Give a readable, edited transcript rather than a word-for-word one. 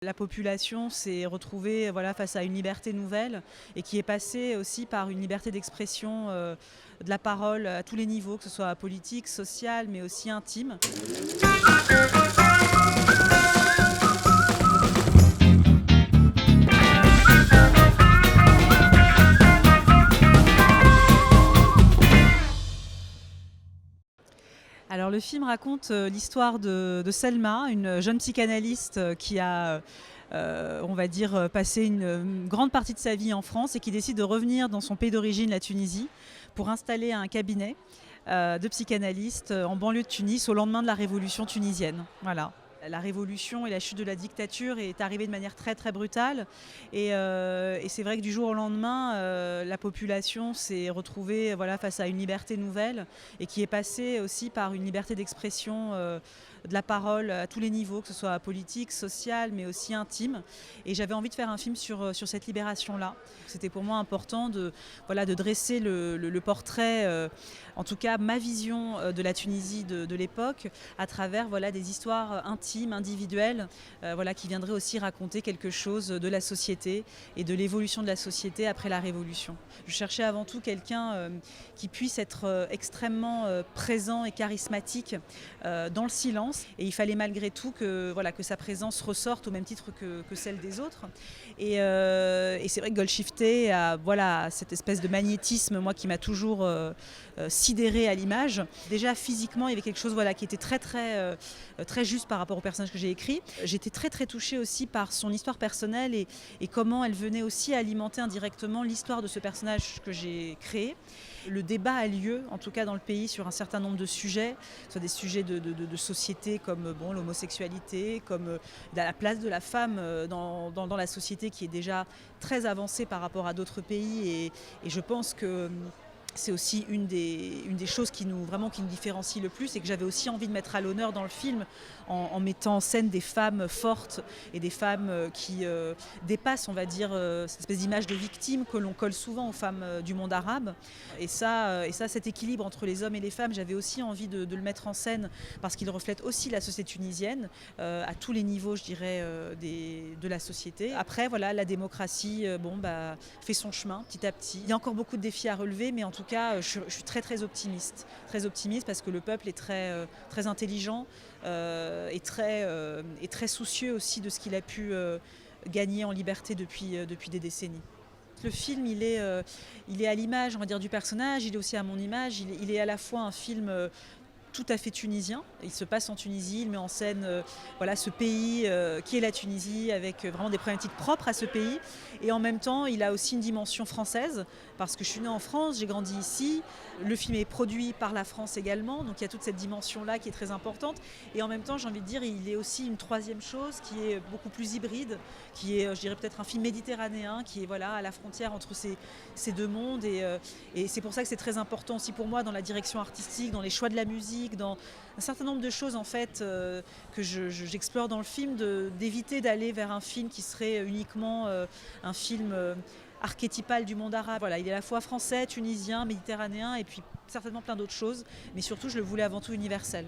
La population s'est retrouvée face à une liberté nouvelle et qui est passée aussi par une liberté d'expression de la parole à tous les niveaux, que ce soit politique, social, mais aussi intime. Alors le film raconte l'histoire de Selma, une jeune psychanalyste qui a, on va dire, passé une grande partie de sa vie en France et qui décide de revenir dans son pays d'origine, la Tunisie, pour installer un cabinet de psychanalyste en banlieue de Tunis au lendemain de la révolution tunisienne. Voilà. La révolution et la chute de la dictature est arrivée de manière très très brutale et c'est vrai que du jour au lendemain, la population s'est retrouvée face à une liberté nouvelle et qui est passée aussi par une liberté d'expression de la parole à tous les niveaux, que ce soit politique, social, mais aussi intime. Et j'avais envie de faire un film sur cette libération-là. C'était pour moi important de dresser le portrait, en tout cas ma vision de la Tunisie de l'époque, à travers des histoires intimes, individuelles, qui viendraient aussi raconter quelque chose de la société et de l'évolution de la société après la Révolution. Je cherchais avant tout quelqu'un qui puisse être extrêmement présent et charismatique dans le silence. Et il fallait malgré tout que sa présence ressorte au même titre que celle des autres. Et c'est vrai que Golshifteh a cette espèce de magnétisme, moi, qui m'a toujours sidérée à l'image. Déjà physiquement, il y avait quelque chose qui était très juste par rapport au personnage que j'ai écrit. J'étais très très touchée aussi par son histoire personnelle et comment elle venait aussi alimenter indirectement l'histoire de ce personnage que j'ai créé. Le débat a lieu, en tout cas dans le pays, sur un certain nombre de sujets, soit des sujets de société comme l'homosexualité, comme la place de la femme dans la société qui est déjà très avancée par rapport à d'autres pays. Et je pense que c'est aussi une des choses qui nous différencie le plus et que j'avais aussi envie de mettre à l'honneur dans le film en mettant en scène des femmes fortes et des femmes qui dépassent, on va dire, cette espèce d'image de victime que l'on colle souvent aux femmes du monde arabe. Et ça, cet équilibre entre les hommes et les femmes, j'avais aussi envie de le mettre en scène parce qu'il reflète aussi la société tunisienne à tous les niveaux, je dirais, de la société. Après, la démocratie fait son chemin petit à petit. Il y a encore beaucoup de défis à relever, mais en tout cas, je suis très très optimiste parce que le peuple est très intelligent et très soucieux aussi de ce qu'il a pu gagner en liberté depuis des décennies. Le film, il est à l'image, on va dire, du personnage, il est aussi à mon image, il est à la fois un film tout à fait tunisien. Il se passe en Tunisie, il met en scène ce pays qui est la Tunisie avec vraiment des problématiques propres à ce pays. Et en même temps, il a aussi une dimension française parce que je suis née en France, j'ai grandi ici. Le film est produit par la France également, donc il y a toute cette dimension-là qui est très importante. Et en même temps, j'ai envie de dire, il est aussi une troisième chose qui est beaucoup plus hybride, qui est, je dirais, peut-être un film méditerranéen, qui est à la frontière entre ces deux mondes. Et c'est pour ça que c'est très important aussi pour moi dans la direction artistique, dans les choix de la musique, dans un certain nombre de choses en fait que j'explore dans le film, d'éviter d'aller vers un film qui serait uniquement un film archétypal du monde arabe. Il est à la fois français, tunisien, méditerranéen et puis certainement plein d'autres choses, mais surtout je le voulais avant tout universel.